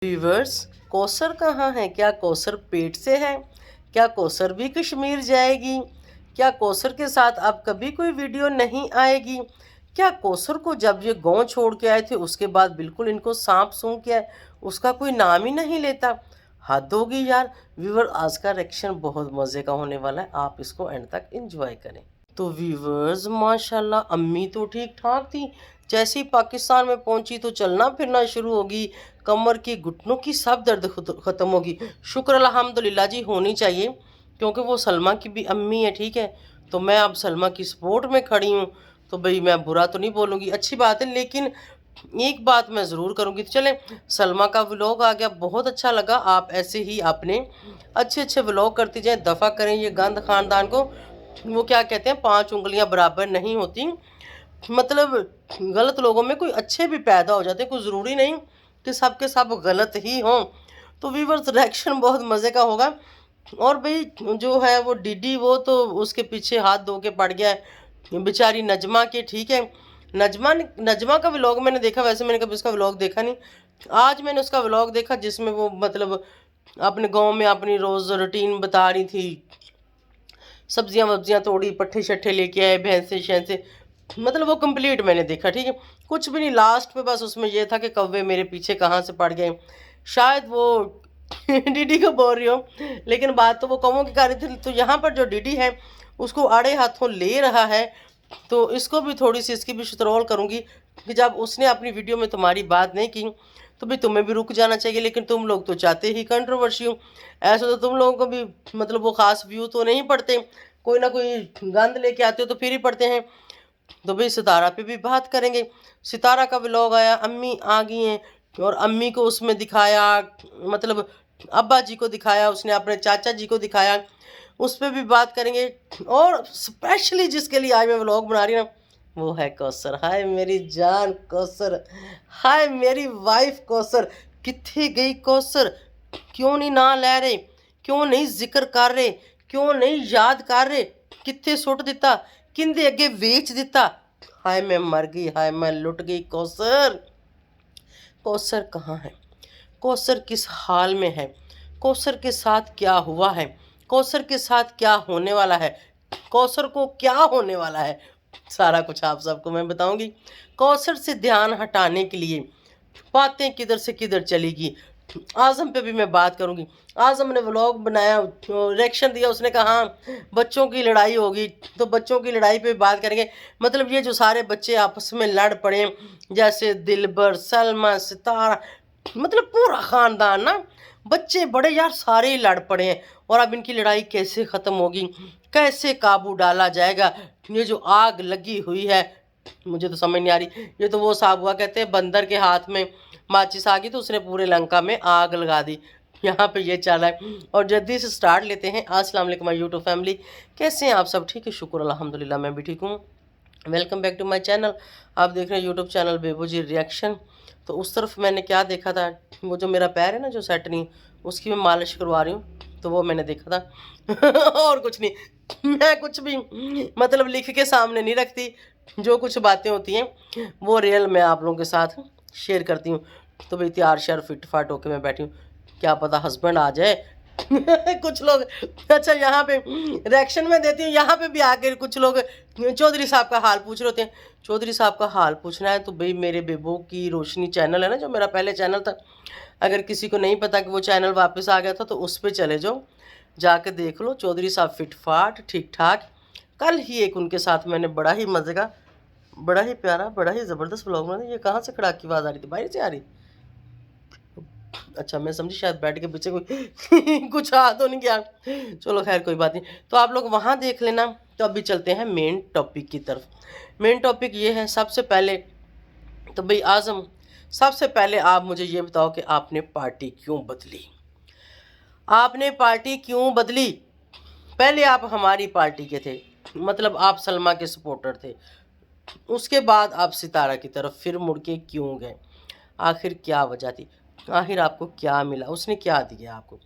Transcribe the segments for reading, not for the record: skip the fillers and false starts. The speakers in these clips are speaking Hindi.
व्यूवर्स, कौसर कहाँ है? क्या कौसर पेट से है? क्या कौसर भी कश्मीर जाएगी? क्या कौसर के साथ अब कभी कोई वीडियो नहीं आएगी? क्या कौसर को जब ये गांव छोड़ के आए थे उसके बाद बिल्कुल इनको सांप सूंघ के आए, उसका कोई नाम ही नहीं लेता? हद होगी यार। व्यूवर, आज का रिएक्शन बहुत मज़े का होने वाला है, आप इसको एंड तक एंजॉय करें। तो व्यूवर्स, माशाल्लाह अम्मी तो ठीक ठाक थी। जैसे ही पाकिस्तान में पहुंची तो चलना फिरना शुरू होगी, कमर की घुटनों की सब दर्द ख़त्म होगी। शुक्र अल्हम्दुलिल्लाह जी होनी चाहिए, क्योंकि वो सलमा की भी अम्मी है, ठीक है। तो मैं अब सलमा की सपोर्ट में खड़ी हूँ, तो भाई मैं बुरा तो नहीं बोलूँगी, अच्छी बात है। लेकिन एक बात मैं ज़रूर करूँगी। तो चलें, सलमा का व्लॉग आ गया, बहुत अच्छा लगा। आप ऐसे ही अपने अच्छे अच्छे व्लॉग करती जाएँ, दफ़ा करें ये गंद ख़ानदान को। वो क्या कहते हैं, 5 उँगलियां बराबर नहीं होती। मतलब गलत लोगों में कोई अच्छे भी पैदा हो जाते हैं, कोई ज़रूरी नहीं कि सब के सब गलत ही हों। तो व्यूअर्स, रिएक्शन बहुत मज़े का होगा। और भाई जो है वो डीडी, वो तो उसके पीछे हाथ धो के पड़ गया है बेचारी नजमा के, ठीक है। नजमा का व्लॉग मैंने देखा, वैसे मैंने कभी उसका व्लॉग देखा नहीं। आज मैंने उसका व्लॉग देखा जिसमें वो मतलब अपने गांव में अपनी रोज़ रूटीन बता रही थी। सब्जियां वब्जियां तोड़ी, पट्ठे शट्ठे लेके आए, भैंसे शैंसे, मतलब वो कंप्लीट मैंने देखा, ठीक है। कुछ भी नहीं, लास्ट पे बस उसमें ये था कि कौवे मेरे पीछे कहाँ से पड़ गए। शायद वो डीडी को बोल रही हो, लेकिन बात तो वो कौवों की कर रही थी। तो यहाँ पर जो डीडी है उसको आड़े हाथों ले रहा है, तो इसको भी थोड़ी सी इसकी भी शतरौल करूँगी कि जब उसने अपनी वीडियो में तुम्हारी बात नहीं की तो भी तुम्हें भी रुक जाना चाहिए। लेकिन तुम लोग तो चाहते ही कंट्रोवर्सी हो। ऐसा तो तुम लोगों को भी मतलब वो ख़ास व्यू तो नहीं पड़ते, कोई ना कोई गंद लेके आते हो तो फिर ही पढ़ते हैं। तो भाई सितारा पे भी बात करेंगे। सितारा का व्लॉग आया, अम्मी आ गई हैं और अम्मी को उसमें दिखाया, मतलब अब्बा जी को दिखाया, उसने अपने चाचा जी को दिखाया, उस पर भी बात करेंगे। और स्पेशली जिसके लिए आज मैं व्लॉग बना रही हूँ ना, वो है कौसर। हाय मेरी जान कौसर, हाय मेरी वाइफ कौसर। कित्थे गई कौसर? क्यों नहीं ना लै रहे, क्यों नहीं जिक्र कर रहे, क्यों नहीं याद कर रहे? कित्थे सुट दिता, किंदे अगे वेच दिता? हाय मैं मर गई, हाय मैं लुट गई। कौसर, कौसर कहाँ है? कौसर किस हाल में है? कौसर के साथ क्या हुआ है? कौसर के साथ क्या होने वाला है? कौसर को क्या होने वाला है? सारा कुछ आप सबको मैं बताऊंगी। कौसर से ध्यान हटाने के लिए बातें किधर से किधर चलेगी। आज़म पे भी मैं बात करूंगी। आज़म ने व्लॉग बनाया, रिएक्शन दिया, उसने कहा हाँ बच्चों की लड़ाई होगी, तो बच्चों की लड़ाई पे बात करेंगे। मतलब ये जो सारे बच्चे आपस में लड़ पड़े, जैसे दिलबर, सलमा, सितारा, मतलब पूरा ख़ानदान ना, बच्चे बड़े यार सारे ही लड़ पड़े हैं। और अब इनकी लड़ाई कैसे ख़त्म होगी, कैसे काबू डाला जाएगा? ये जो आग लगी हुई है, मुझे तो समझ नहीं आ रही। ये तो वो साहब हुआ करते हैं, बंदर के हाथ में माचिस आ गई तो उसने पूरे लंका में आग लगा दी। यहाँ पे ये चल रहा है। और जल्दी से स्टार्ट लेते हैं। अस्सलाम वालेकुम माय यूट्यूब फैमिली, कैसे हैं आप सब? ठीक है, शुक्र अल्हम्दुलिल्लाह, मैं भी ठीक हूँ। Welcome back to my channel. आप देख रहे हैं YouTube channel Bebu ji reaction. तो उस तरफ मैंने क्या देखा था, वो जो मेरा पैर है ना जो सेट नहीं, उसकी मैं मालिश करवा रही हूँ, तो वो मैंने देखा था। और कुछ नहीं, मैं कुछ भी मतलब लिख के सामने नहीं रखती। जो कुछ बातें होती हैं वो रियल मैं आप लोगों के साथ शेयर करती हूँ। तो भाई तैयार श्यार फिट फाट होके मैं बैठी हूँ, क्या पता हस्बैंड आ जाए। कुछ लोग, अच्छा यहाँ पे रिएक्शन में देती हूँ, यहाँ पे भी आकर कुछ लोग चौधरी साहब का हाल पूछ रहे होते हैं। चौधरी साहब का हाल पूछना है तो भाई मेरे बेबो की रोशनी चैनल है ना, जो मेरा पहले चैनल था, अगर किसी को नहीं पता कि वो चैनल वापस आ गया था तो उस पर चले जाओ, जाके देख लो। चौधरी साहब फिट फाट ठीक ठाक। कल ही एक उनके साथ मैंने बड़ा ही मज़े का, बड़ा ही प्यारा, बड़ा ही ज़बरदस्त व्लॉग बनाया। ये कहाँ से खड़ा की आवाज़ आ रही थी, बाहर से आ रही? अच्छा मैं समझी शायद बेड के पीछे कोई कुछ आ तो नहीं गया। चलो खैर कोई बात नहीं, तो आप लोग वहाँ देख लेना। तो अभी चलते हैं मेन टॉपिक की तरफ। मेन टॉपिक ये है, सबसे पहले तो भाई आज़म, सबसे पहले आप मुझे ये बताओ कि आपने पार्टी क्यों बदली? आपने पार्टी क्यों बदली? पहले आप हमारी पार्टी के थे, मतलब आप सलमा के सपोर्टर थे, उसके बाद आप सितारा की तरफ फिर मुड़ के क्यों गए? आखिर क्या वजह थी? आखिर आपको क्या मिला? उसने क्या दिया आपको?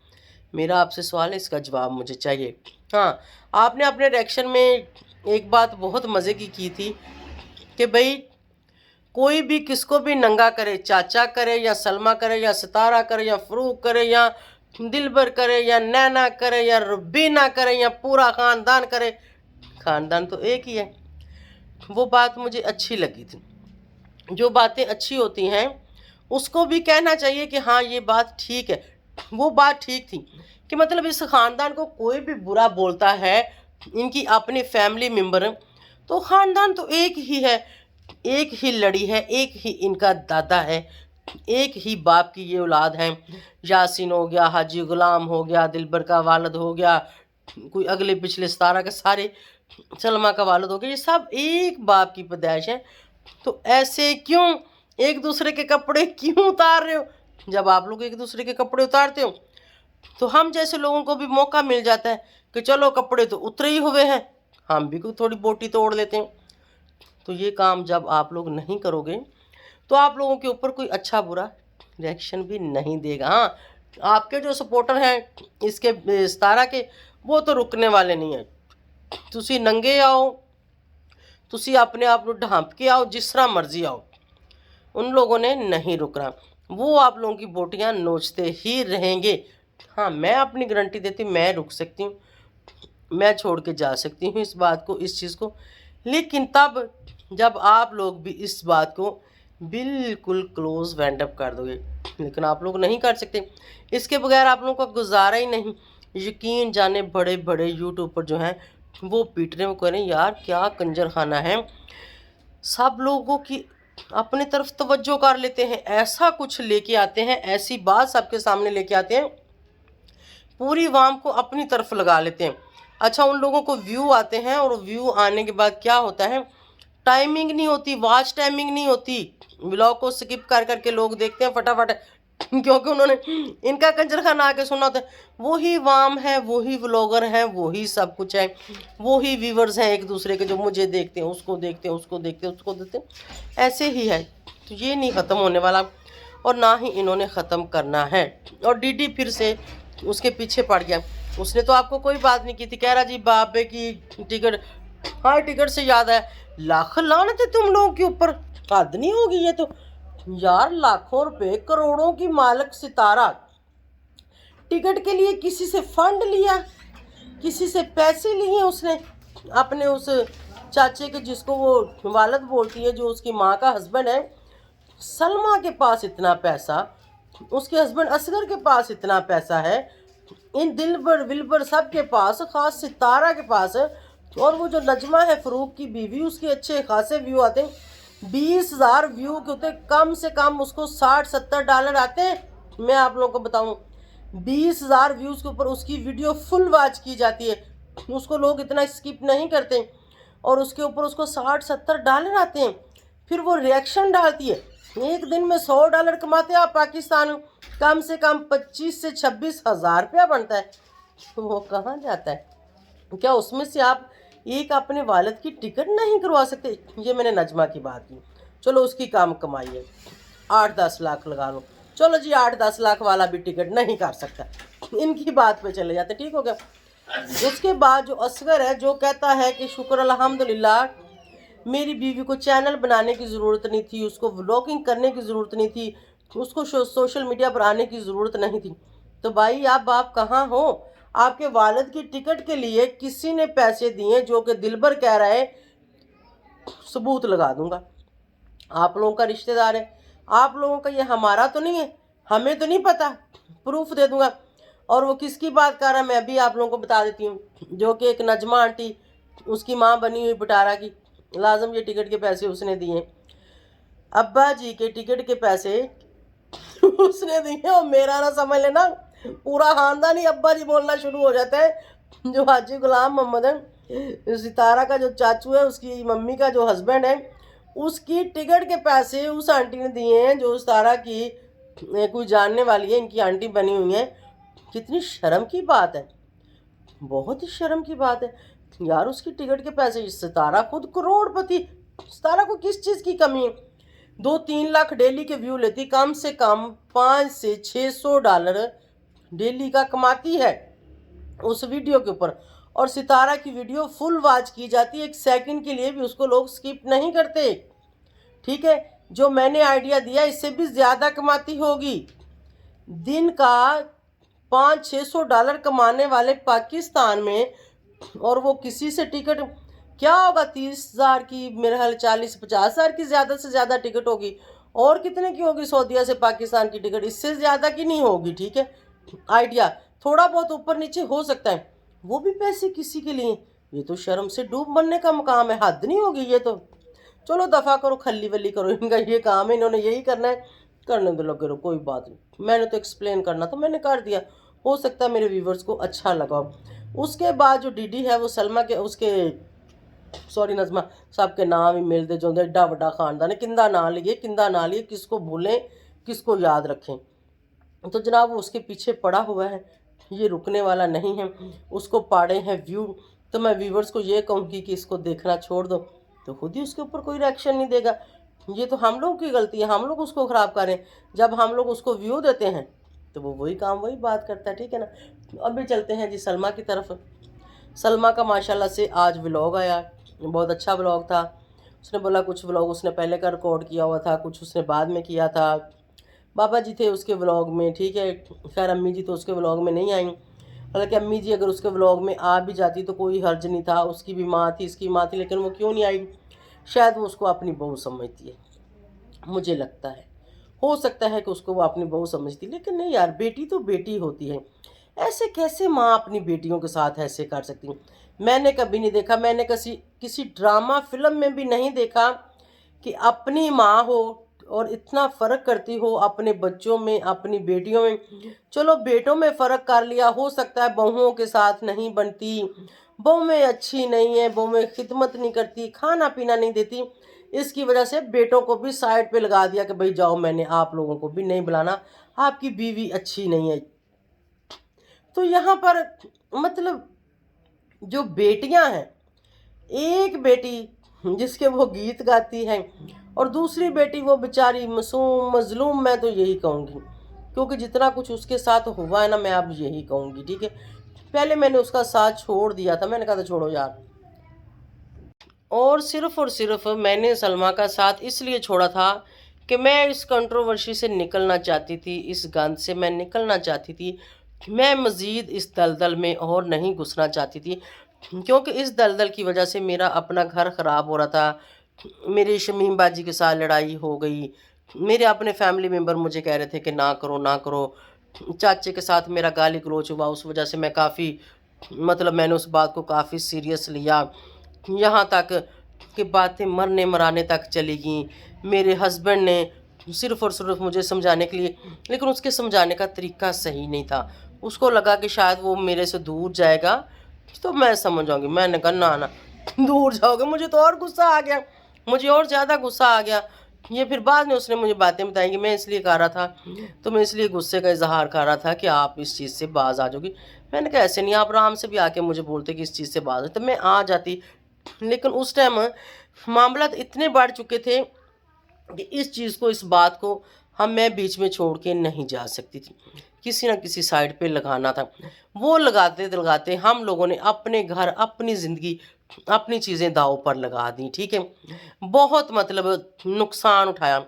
मेरा आपसे सवाल है, इसका जवाब मुझे चाहिए। हाँ, आपने अपने रिएक्शन में एक बात बहुत मज़े की थी कि भाई कोई भी किसको भी नंगा करे, चाचा करे या सलमा करे या सितारा करे या फ़रूक करे या दिलबर करे या नैना करे या रुबीना करे या पूरा ख़ानदान करे, ख़ानदान तो एक ही है। वो बात मुझे अच्छी लगी थी। जो बातें अच्छी होती हैं उसको भी कहना चाहिए कि हाँ ये बात ठीक है। वो बात ठीक थी कि मतलब इस ख़ानदान को कोई भी बुरा बोलता है, इनकी अपनी फैमिली मेम्बर, तो ख़ानदान तो एक ही है, एक ही लड़ी है, एक ही इनका दादा है, एक ही बाप की ये औलाद है। यासीन हो गया, हाजी गुलाम हो गया, दिलबर का वालिद हो गया, कोई अगले पिछले सितारा के सारे, सलमा का वालिद हो गया, ये सब एक बाप की पैदाइश है। तो ऐसे क्यों एक दूसरे के कपड़े क्यों उतार रहे हो? जब आप लोग एक दूसरे के कपड़े उतारते हो तो हम जैसे लोगों को भी मौका मिल जाता है कि चलो कपड़े तो उतरे ही हुए हैं, हम भी कोई थोड़ी बोटी तोड़ लेते हैं। तो ये काम जब आप लोग नहीं करोगे तो आप लोगों के ऊपर कोई अच्छा बुरा रिएक्शन भी नहीं देगा। हाँ, आपके जो सपोर्टर हैं इसके सितारा के, वो तो रुकने वाले नहीं हैं। तुसी नंगे आओ, तुसी अपने आप को ढांप के आओ, जिस तरह मर्जी आओ, उन लोगों ने नहीं रुकना। वो आप लोगों की बोटियां नोचते ही रहेंगे। हाँ, मैं अपनी गारंटी देती हूँ, मैं रुक सकती हूँ, मैं छोड़ के जा सकती हूँ इस बात को, इस चीज़ को, लेकिन तब जब आप लोग भी इस बात को बिल्कुल क्लोज वाइंड अप कर दोगे। लेकिन आप लोग नहीं कर सकते, इसके बगैर आप लोगों का गुजारा ही नहीं। यकीन जाने बड़े बड़े यूट्यूबर जो हैं वो पीट रहे, वो कह रहे हैं यार क्या कंजर खाना है, सब लोगों की अपनी तरफ तवज्जो कर लेते हैं, ऐसा कुछ लेके आते हैं, ऐसी बात सबके सामने लेके आते हैं, पूरी वाम को अपनी तरफ लगा लेते हैं। अच्छा, उन लोगों को व्यू आते हैं और व्यू आने के बाद क्या होता है, टाइमिंग नहीं होती, वॉच टाइमिंग नहीं होती, व्लॉग को स्किप कर करके लोग देखते हैं फटाफट क्योंकि उन्होंने इनका कंजरखाना आके सुना होता है। वही वाम है, वही व्लॉगर हैं, वही सब कुछ है, वही व्यूवर्स हैं एक दूसरे के, जो मुझे देखते हैं, उसको देखते हैं, उसको देखते हैं, उसको देखते हैं, ऐसे ही है। तो ये नहीं ख़त्म होने वाला और ना ही इन्होंने ख़त्म करना है। और डीडी फिर से उसके पीछे पड़ गया। उसने तो आपको कोई बात नहीं की थी, कह रहा जी बाबे की टिकट, हाँ टिकट से याद है, लाख लानत है तुम लोगों के ऊपर, हद नहीं होगी ये तो यार। लाखों रुपए करोड़ों की मालिक सितारा टिकट के लिए किसी से फंड लिया, किसी से पैसे लिए उसने, अपने उस चाचे के जिसको वो वालिद बोलती है, जो उसकी माँ का हस्बैंड है, सलमा के पास इतना पैसा, उसके हस्बैंड असगर के पास इतना पैसा है, इन दिलबर विलबर सब के पास, ख़ास सितारा के पास है। और वो जो नजमा है फ़रूक की बीवी, उसके अच्छे खासे व्यू आते हैं, 20,000 व्यू के होते, कम से कम उसको $60-70 आते हैं। मैं आप लोगों को बताऊं, 20,000 व्यूज़ के ऊपर उसकी वीडियो फुल वॉच की जाती है, उसको लोग इतना स्किप नहीं करते, और उसके ऊपर उसको $60-70 आते हैं। फिर वो रिएक्शन डालती है, एक दिन में $100 कमाते हैं आप पाकिस्तान में, कम से कम 25 से 26 हज़ार रुपया बनता है। तो वो कहाँ जाता है? क्या उसमें से आप एक अपने वालिद की टिकट नहीं करवा सकते? ये मैंने नजमा की बात की, चलो उसकी काम कमाई है, 8-10 लाख लगा लो, चलो जी 8-10 लाख वाला भी टिकट नहीं कर सकता, इनकी बात पे चले जाते, ठीक हो गया। उसके बाद जो असगर है, जो कहता है कि शुक्र अल्हम्दुलिल्लाह, मेरी बीवी को चैनल बनाने की ज़रूरत नहीं थी, उसको व्लॉगिंग करने की ज़रूरत नहीं थी, उसको सोशल मीडिया पर आने की ज़रूरत नहीं थी। तो भाई आप कहाँ हो? आपके वालिद की टिकट के लिए किसी ने पैसे दिए, जो कि दिलबर कह रहा है सबूत लगा दूंगा, आप लोगों का रिश्तेदार है, आप लोगों का, ये हमारा तो नहीं है, हमें तो नहीं पता, प्रूफ दे दूंगा। और वो किसकी बात कर रहा है मैं भी आप लोगों को बता देती हूँ, जो कि एक नजमा आंटी, उसकी माँ बनी हुई बटारा की, लाजम ये टिकट के पैसे उसने दिए, अब्बा जी के टिकट के पैसे उसने दिए। और मेरा ना समझ लेना, पूरा खानदान ही अब्बा जी बोलना शुरू हो जाता है। जो हाजी गुलाम मोहम्मद है, सितारा का जो चाचू है, उसकी मम्मी का जो हस्बैंड है, उसकी टिकट के पैसे उस आंटी ने दिए हैं, जो सितारा की कोई जानने वाली है, इनकी आंटी बनी हुई है। कितनी शर्म की बात है, बहुत ही शर्म की बात है यार। उसकी टिकट के पैसे, सितारा खुद करोड़पति, सितारा को किस चीज़ की कमी है? 2-3 लाख डेली के व्यू लेती, कम से कम $500 से $600 डेली का कमाती है उस वीडियो के ऊपर। और सितारा की वीडियो फुल वॉच की जाती है, 1 सेकंड के लिए भी उसको लोग स्किप नहीं करते, ठीक है। जो मैंने आइडिया दिया इससे भी ज़्यादा कमाती होगी। दिन का 500-600 डॉलर कमाने वाले पाकिस्तान में, और वो किसी से टिकट क्या होगा 30,000 की, मेरे ख्याल 40-50,000 की ज़्यादा से ज़्यादा टिकट होगी। और कितने की होगी सऊदीया से पाकिस्तान की टिकट? इससे ज़्यादा की नहीं होगी। ठीक है, आइडिया थोड़ा बहुत ऊपर नीचे हो सकता है, वो भी पैसे किसी के लिए। ये तो शर्म से डूब मरने का मुकाम है, हद नहीं होगी ये तो। चलो दफ़ा करो, खल्ली वल्ली करो, इनका ये काम है, इन्होंने यही करना है, करने दो, लगे रहो, कोई बात नहीं। मैंने तो एक्सप्लेन करना तो मैंने कर दिया, हो सकता है मेरे व्यूवर्स को अच्छा लगा। उसके बाद जो डीडी है वो सलमा के उसके सॉरी नज़मा साहब के नाम ही मिलते जो एड्डा वड्डा खानदान है, किंदा ना लिए, किसको भूलें किसको याद रखें। तो जनाब वो उसके पीछे पड़ा हुआ है, ये रुकने वाला नहीं है, उसको पाड़े हैं व्यू। तो मैं व्यूवर्स को ये कहूँगी कि इसको देखना छोड़ दो, तो खुद ही उसके ऊपर कोई रिएक्शन नहीं देगा। ये तो हम लोग की गलती है, हम लोग उसको ख़राब करें। जब हम लोग उसको व्यू देते हैं तो वो वही काम वही बात करता है, ठीक है ना। अभी चलते हैं जी सलमा की तरफ। सलमा का माशाल्लाह से आज व्लॉग आया, बहुत अच्छा व्लॉग था। उसने बोला कुछ व्लॉग उसने पहले का रिकॉर्ड किया हुआ था, कुछ उसने बाद में किया था। बाबा जी थे उसके व्लॉग में, ठीक है। खैर अम्मी जी तो उसके व्लॉग में नहीं आई, हालांकि अम्मी जी अगर उसके व्लॉग में आ भी जाती तो कोई हर्ज नहीं था, उसकी भी माँ थी इसकी माँ थी, लेकिन वो क्यों नहीं आई? शायद वो उसको अपनी बहू समझती है, मुझे लगता है। हो सकता है कि उसको वो अपनी बहू समझती, लेकिन नहीं यार, बेटी तो बेटी होती है। ऐसे कैसे माँ अपनी बेटियों के साथ ऐसे कर सकती है? मैंने कभी नहीं देखा, मैंने किसी ड्रामा फिल्म में भी नहीं देखा कि अपनी माँ हो और इतना फ़र्क करती हो अपने बच्चों में, अपनी बेटियों में। चलो बेटों में फ़र्क कर लिया, हो सकता है बहुओं के साथ नहीं बनती, बहुएं अच्छी नहीं है, बहुएं खिदमत नहीं करती, खाना पीना नहीं देती, इसकी वजह से बेटों को भी साइड पे लगा दिया कि भाई जाओ, मैंने आप लोगों को भी नहीं बुलाना, आपकी बीवी अच्छी नहीं है। तो यहाँ पर मतलब जो बेटियां हैं, एक बेटी जिसके वो गीत गाती है और दूसरी बेटी वो बेचारी मासूम मजलूम, मैं तो यही कहूँगी, क्योंकि जितना कुछ उसके साथ हुआ है ना, मैं अब यही कहूँगी, ठीक है। पहले मैंने उसका साथ छोड़ दिया था, मैंने कहा था छोड़ो यार, और सिर्फ मैंने सलमा का साथ इसलिए छोड़ा था कि मैं इस कंट्रोवर्सी से निकलना चाहती थी, इस गंद से मैं निकलना चाहती थी। मैं मज़ीद इस दलदल में और नहीं घुसना चाहती थी, क्योंकि इस दलदल की वजह से मेरा अपना घर ख़राब हो रहा था। मेरे शमीम बाजी के साथ लड़ाई हो गई, मेरे अपने फैमिली मेम्बर मुझे कह रहे थे कि ना करो ना करो। चाचे के साथ मेरा गाली गलोच हुआ, उस वजह से मैं काफ़ी मतलब मैंने उस बात को काफ़ी सीरियस लिया, यहाँ तक कि बातें मरने मराने तक चली गई। मेरे हस्बैंड ने सिर्फ़ और सिर्फ मुझे समझाने के लिए, लेकिन उसके समझाने का तरीका सही नहीं था। उसको लगा कि शायद वो मेरे से दूर जाएगा तो मैं समझ जाऊँगी। मैंने कहा ना ना, दूर जाओगे? मुझे तो और गुस्सा आ गया, मुझे और ज़्यादा गुस्सा आ गया। ये फिर बाद में उसने मुझे बातें बताई कि मैं इसलिए कह रहा था, तो मैं इसलिए गुस्से का इजहार कर रहा था कि आप इस चीज़ से बाज आ जाओगी। मैंने कहा ऐसे नहीं, आप आराम से भी आके मुझे बोलते कि इस चीज़ से बाज, तो मैं आ जाती। लेकिन उस टाइम मामला इतने बढ़ चुके थे कि इस चीज़ को, इस बात को मैं बीच में छोड़ के नहीं जा सकती थी, किसी ना किसी साइड पे लगाना था। वो लगाते लगाते हम लोगों ने अपने घर, अपनी ज़िंदगी, अपनी चीज़ें दांव पर लगा दी, ठीक है। बहुत मतलब नुकसान उठाया,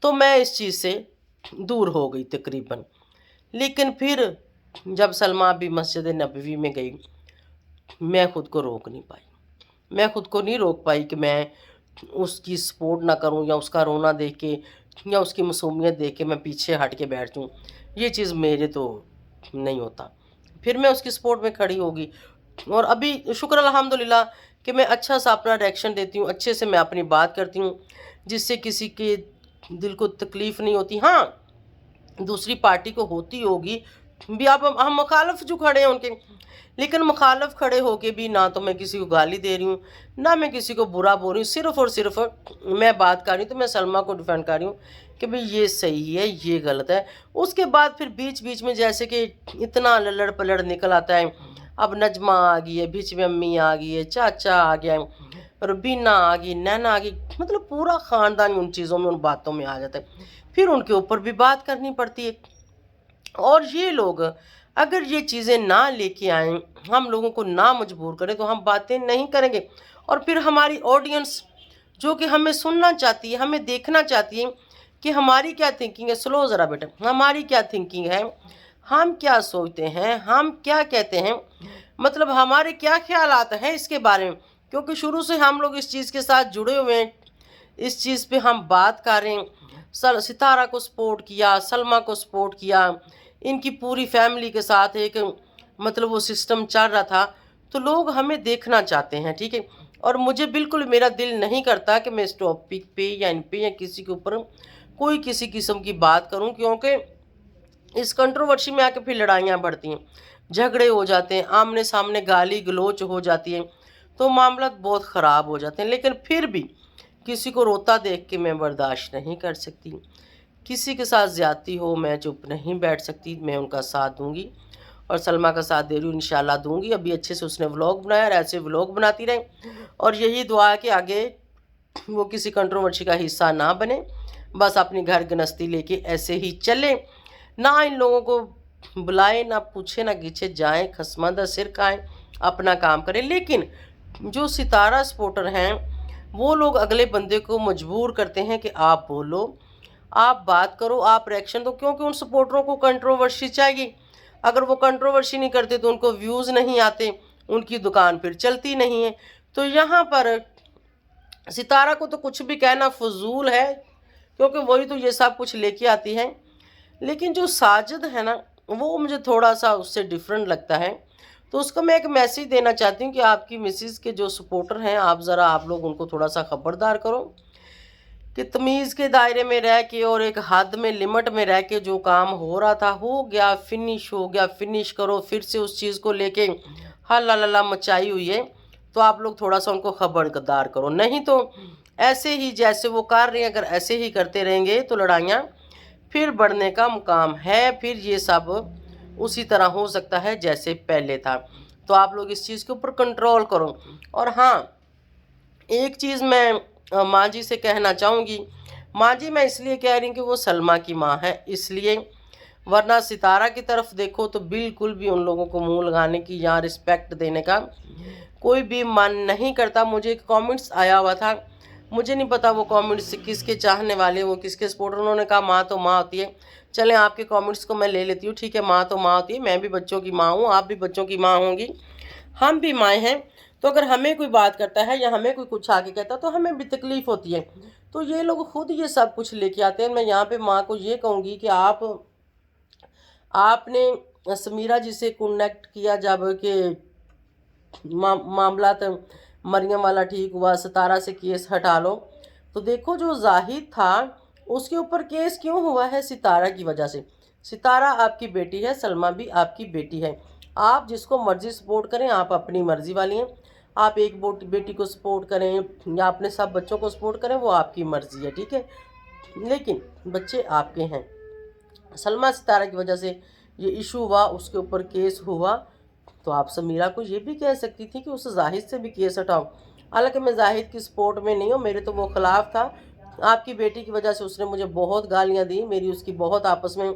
तो मैं इस चीज़ से दूर हो गई तकरीबन। लेकिन फिर जब सलमा भी मस्जिद नबवी में गई, मैं खुद को रोक नहीं पाई, मैं खुद को नहीं रोक पाई कि मैं उसकी सपोर्ट ना करूं, या उसका रोना देख के या उसकी मासूमियत देख के मैं पीछे हट के बैठ जाऊँ। ये चीज़ मेरे तो नहीं होता। फिर मैं उसकी सपोर्ट में खड़ी होगी, और अभी शुक्र अल्हम्दुलिल्लाह कि मैं अच्छा सा अपना रिएक्शन देती हूँ, अच्छे से मैं अपनी बात करती हूँ, जिससे किसी के दिल को तकलीफ़ नहीं होती। हाँ, दूसरी पार्टी को होती होगी भी, आप हम मुखालफ जो खड़े हैं उनके, लेकिन मुखालफ खड़े होके भी ना तो मैं किसी को गाली दे रही हूँ, ना मैं किसी को बुरा बोल रही हूँ, सिर्फ़ और सिर्फ मैं बात कर रही हूँ, तो मैं सलमा को डिफेंड कर रही हूँ कि भाई ये सही है, ये गलत है। उसके बाद फिर बीच बीच में जैसे कि इतना ललड़ पलड़ निकल आता है। अब नजमा आ गई है, बीच में अम्मी आ गई है, चाचा आ गया है, रुबीना आ गई, नैना आ गई, मतलब पूरा ख़ानदान उन चीज़ों में, उन बातों में आ जाता है। फिर उनके ऊपर भी बात करनी पड़ती है। और ये लोग अगर ये चीज़ें ना लेके आएँ, हम लोगों को ना मजबूर करें, तो हम बातें नहीं करेंगे। और फिर हमारी ऑडियंस जो कि हमें सुनना चाहती है, हमें देखना चाहती है कि हमारी क्या थिंकिंग है। स्लो ज़रा बेटा, हमारी क्या थिंकिंग है, हम क्या सोचते हैं, हम क्या कहते हैं, मतलब हमारे क्या ख्यालात हैं इसके बारे में। क्योंकि शुरू से हम लोग इस चीज़ के साथ जुड़े हुए हैं, इस चीज़ पे हम बात कर रहे हैं। सितारा को सपोर्ट किया, सलमा को सपोर्ट किया, इनकी पूरी फैमिली के साथ एक मतलब वो सिस्टम चल रहा था। तो लोग हमें देखना चाहते हैं, ठीक है। और मुझे बिल्कुल मेरा दिल नहीं करता कि मैं इस टॉपिक पे या इन पे या किसी के ऊपर कोई किसी किस्म की बात करूं, क्योंकि इस कंट्रोवर्सी में आके फिर लड़ाइयाँ बढ़ती हैं, झगड़े हो जाते हैं, आमने सामने गाली गलोच हो जाती है, तो मामला बहुत ख़राब हो जाते हैं। लेकिन फिर भी किसी को रोता देख के मैं बर्दाश्त नहीं कर सकती, किसी के साथ ज़्यादती हो मैं चुप नहीं बैठ सकती, मैं उनका साथ दूंगी और सलमा का साथ दे रही हूँ, इंशाल्लाह दूंगी। अभी अच्छे से उसने व्लॉग बनाया और ऐसे व्लॉग बनाती रहे, और यही दुआ है कि आगे वो किसी कंट्रोवर्सी का हिस्सा ना बने, बस अपनी घर गृहस्थी लेके ऐसे ही चले, ना इन लोगों को बुलाए, ना पूछे, ना गिछे, जाएँ खसमंद सिर खाएँ, अपना काम करें। लेकिन जो सितारा सपोर्टर हैं वो लोग अगले बंदे को मजबूर करते हैं कि आप बोलो, आप बात करो, आप रिएक्शन दो, क्योंकि उन सपोर्टरों को कंट्रोवर्सी चाहिए। अगर वो कंट्रोवर्सी नहीं करते तो उनको व्यूज़ नहीं आते, उनकी दुकान फिर चलती नहीं है। तो यहाँ पर सितारा को तो कुछ भी कहना फजूल है, क्योंकि वही तो ये सब कुछ लेके आती है। लेकिन जो साजिद है ना, वो मुझे थोड़ा सा उससे डिफरेंट लगता है। तो उसको मैं एक मैसेज देना चाहती हूँ कि आपकी मिसिज़ के जो सपोर्टर हैं, आप लोग उनको थोड़ा सा खबरदार करो कि तमीज़ के दायरे में रह के और एक हद में लिमिट में रह के जो काम हो रहा था हो गया, फिनिश हो गया, फिनिश करो। फिर से उस चीज़ को लेके हल्ला लल्ला मचाई हुई है, तो आप लोग थोड़ा सा उनको खबरदार करो। नहीं तो ऐसे ही जैसे वो कर रहे हैं, अगर ऐसे ही करते रहेंगे तो लड़ाइयाँ फिर बढ़ने का मुकाम है, फिर ये सब उसी तरह हो सकता है जैसे पहले था। तो आप लोग इस चीज़ के ऊपर कंट्रोल करो। और हाँ, एक चीज़ मैं माँ जी से कहना चाहूँगी। माँ जी मैं इसलिए कह रही हूँ कि वो सलमा की माँ है इसलिए, वरना सितारा की तरफ देखो तो बिल्कुल भी उन लोगों को मुंह लगाने की या रिस्पेक्ट देने का कोई भी मन नहीं करता। मुझे एक कमेंट्स आया हुआ था, मुझे नहीं पता वो कमेंट्स किसके चाहने वाले, वो किसके सपोर्टर। उन्होंने कहा माँ तो माँ होती है। चलें आपके कमेंट्स को मैं ले लेती हूँ, ठीक है। माँ तो माँ होती है, मैं भी बच्चों की माँ हूँ, आप भी बच्चों की माँ होंगी, हम भी माएँ हैं। तो अगर हमें कोई बात करता है या हमें कोई कुछ आके कहता है तो हमें भी तकलीफ़ होती है। तो ये लोग खुद ये सब कुछ लेके आते हैं। मैं यहाँ पे माँ को ये कहूँगी कि आपने समीरा जी से कनेक्ट किया जब कि मामला तो मरियम वाला ठीक हुआ, सितारा से केस हटा लो, तो देखो जो जाहिद था उसके ऊपर केस क्यों हुआ है? सितारा की वजह से। सितारा आपकी बेटी है, सलमा भी आपकी बेटी है। आप जिसको मर्जी सपोर्ट करें, आप अपनी मर्जी वाली हैं। आप एक बेटी को सपोर्ट करें या अपने सब बच्चों को सपोर्ट करें, वो आपकी मर्जी है, ठीक है। लेकिन बच्चे आपके हैं। सलमा सितारा की वजह से ये इशू हुआ, उसके ऊपर केस हुआ, तो आप समीरा को ये भी कह सकती थी कि उस जाहिद से भी केस हटाओ। हालांकि मैं जाहिद की सपोर्ट में नहीं हूँ, मेरे तो वो खिलाफ था। आपकी बेटी की वजह से उसने मुझे बहुत गालियाँ दी, मेरी उसकी बहुत आपस में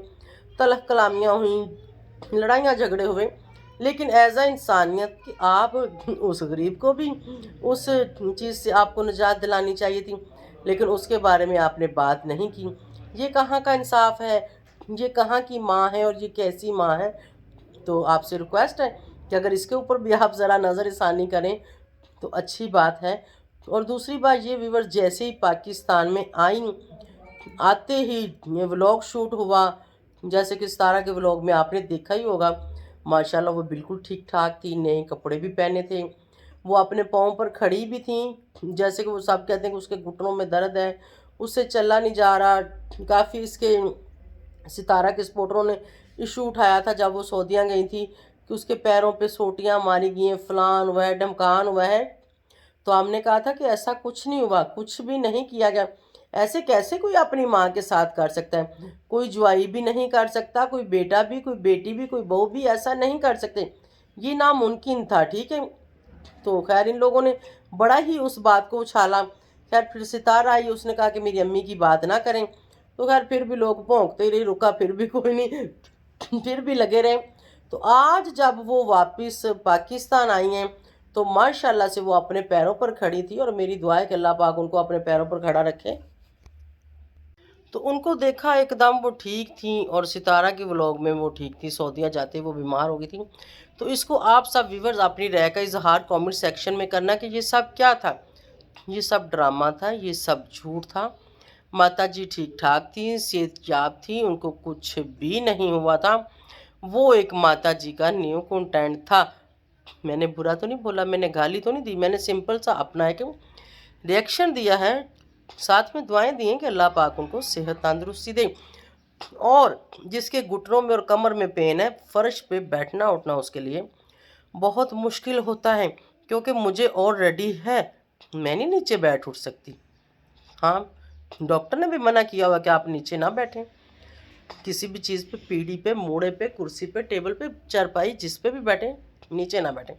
तलख कलामियाँ हुई, लड़ाइयाँ झगड़े हुए। लेकिन एज आ इंसानियत कि आप उस गरीब को भी उस चीज़ से आपको निजात दिलानी चाहिए थी, लेकिन उसके बारे में आपने बात नहीं की। ये कहाँ का इंसाफ है? ये कहाँ की माँ है और ये कैसी माँ है? तो आपसे रिक्वेस्ट है कि अगर इसके ऊपर भी आप ज़रा नज़रसानी करें तो अच्छी बात है। और दूसरी बात ये, व्यूअर्स जैसे ही पाकिस्तान में आई, आते ही ये व्लॉग शूट हुआ, जैसे कि सितारा के व्लॉग में आपने देखा ही होगा, माशाल्लाह वो बिल्कुल ठीक ठाक थी, नए कपड़े भी पहने थे, वो अपने पाँव पर खड़ी भी थी। जैसे कि वो सब कहते हैं कि उसके घुटनों में दर्द है, उससे चला नहीं जा रहा। काफ़ी इसके सितारा के सपोर्टरों ने इशू उठाया था जब वो सऊदीया गई थी कि उसके पैरों पे सोटियां मारी गई हैं, फलान हुआ है, ढमकान हुआ है। तो हमने कहा था कि ऐसा कुछ नहीं हुआ, कुछ भी नहीं किया गया। ऐसे कैसे कोई अपनी माँ के साथ कर सकता है? कोई जुआई भी नहीं कर सकता, कोई बेटा भी, कोई बेटी भी, कोई बहू भी ऐसा नहीं कर सकते। ये नामुमकिन था, ठीक है। तो खैर इन लोगों ने बड़ा ही उस बात को उछाला। खैर फिर सितारा आई, उसने कहा कि मेरी अम्मी की बात ना करें। तो खैर फिर भी लोग भौंकते ही रहे, रुका फिर भी कोई नहीं फिर भी लगे रहे। तो आज जब वो वापस पाकिस्तान आई हैं तो माशाल्लाह से वो अपने पैरों पर खड़ी थी और मेरी दुआ है कि अल्लाह पाक उनको अपने पैरों पर खड़ा रखे। तो उनको देखा एकदम वो ठीक थी और सितारा के व्लॉग में वो ठीक थी, सऊदीया जाते वो बीमार हो गई थी। तो इसको आप सब व्यूवर्स अपनी राय का इजहार कमेंट सेक्शन में करना कि ये सब क्या था। ये सब ड्रामा था, ये सब झूठ था। माता जी ठीक ठाक थी, सेहतयाब थी, उनको कुछ भी नहीं हुआ था। वो एक माता जी का न्यू कंटेंट था। मैंने बुरा तो नहीं बोला, मैंने गाली तो नहीं दी, मैंने सिंपल सा अपना है कि रिएक्शन दिया है, साथ में दुआएं दी हैं कि अल्लाह पाक उनको सेहत तंदुरुस्ती दे। और जिसके घुटनों में और कमर में पेन है, फर्श पे बैठना उठना उसके लिए बहुत मुश्किल होता है, क्योंकि मुझे ऑलरेडी है, मैं नहीं नीचे बैठ उठ सकती। हाँ, डॉक्टर ने भी मना किया हुआ कि आप नीचे ना बैठें, किसी भी चीज़ पे, पीढ़ी पे, मोड़े पे, कुर्सी पे, टेबल पे, चारपाई, जिस पे भी बैठें, नीचे ना बैठें।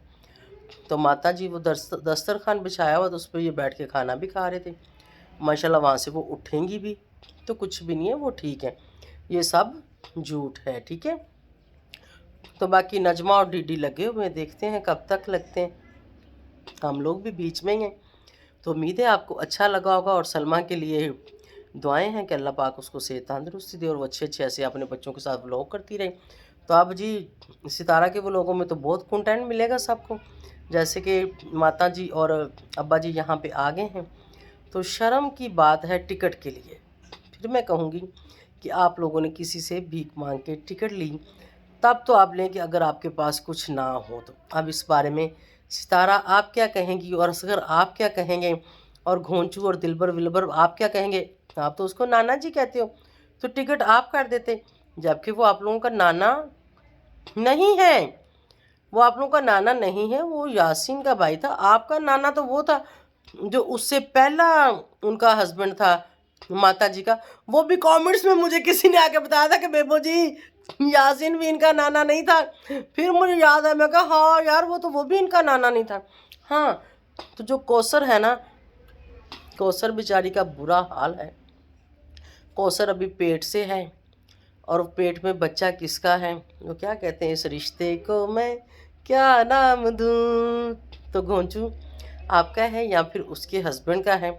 तो माता जी वो दस्तरखान बिछाया हुआ, तो उस पर ये बैठ के खाना भी खा रहे थे। माशाल्लाह वहाँ से वो उठेंगी भी तो कुछ भी नहीं है, वो ठीक है। ये सब झूठ है, ठीक है। तो बाकी नजमा और डीडी लगे हुए हैं, देखते हैं कब तक लगते हैं, हम लोग भी बीच में ही हैं। तो उम्मीद है आपको अच्छा लगा होगा और सलमा के लिए दुआएं हैं कि अल्लाह पाक उसको सेहत तंदुरुस्ती दे और वो अच्छे अच्छे ऐसे अपने बच्चों के साथ व्लॉग करती रहे। तो अब जी सितारा के व्लॉगों में तो बहुत कंटेंट मिलेगा सबको, जैसे कि माता जी और अब्बा जी यहाँ पे आ गए हैं। तो शर्म की बात है टिकट के लिए, फिर मैं कहूँगी कि आप लोगों ने किसी से भीख मांग के टिकट ली, तब तो आप लें कि अगर आपके पास कुछ ना हो तो। अब इस बारे में सितारा आप क्या कहेंगी और असगर आप क्या कहेंगे, और घोंचू और दिलबर विलबर आप क्या कहेंगे। आप तो उसको नाना जी कहते हो, तो टिकट आप कर देते, जबकि वो आप लोगों का नाना नहीं है। वो आप लोगों का नाना नहीं है, वो यासीन का भाई था। आपका नाना तो वो था जो उससे पहला उनका हस्बैंड था माता जी का। वो भी कमेंट्स में मुझे किसी ने आके बताया था कि बेबो जी यासीन भी इनका नाना नहीं था। फिर मुझे याद है, मैं कहा हाँ यार वो भी इनका नाना नहीं था। हाँ, तो जो कौसर है ना, कौसर बेचारी का बुरा हाल है। कौसर अभी पेट से है, और पेट में बच्चा किसका है, वो क्या कहते हैं, इस रिश्ते को मैं क्या नाम दूँ। तो घोंचू आपका है या फिर उसके हस्बैंड का है,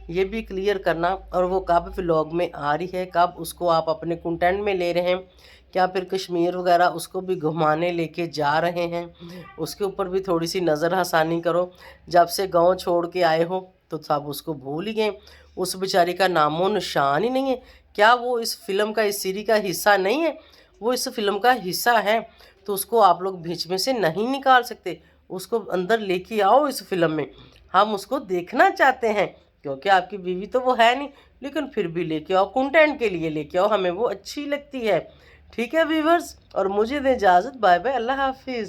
ये भी क्लियर करना। और वो कब व्लॉग में आ रही है, कब उसको आप अपने कंटेंट में ले रहे हैं, क्या फिर कश्मीर वगैरह उसको भी घुमाने लेके जा रहे हैं, उसके ऊपर भी थोड़ी सी नज़र हसानी करो। जब से गांव छोड़ के आए हो तो सब उसको भूल ही गए, उस बेचारी का नामो निशान ही नहीं है। क्या वो इस फिल्म का, इस सीरीज़ का हिस्सा नहीं है? वो इस फिल्म का हिस्सा है, तो उसको आप लोग बीच में से नहीं निकाल सकते, उसको अंदर लेके आओ इस फिल्म में, हम उसको देखना चाहते हैं। क्योंकि आपकी बीवी तो वो है नहीं, लेकिन फिर भी लेके आओ, कंटेंट के लिए लेके आओ, हमें वो अच्छी लगती है। ठीक है व्यूवर्स, और मुझे दें इजाज़त, बाय बाय, अल्लाह हाफिज़।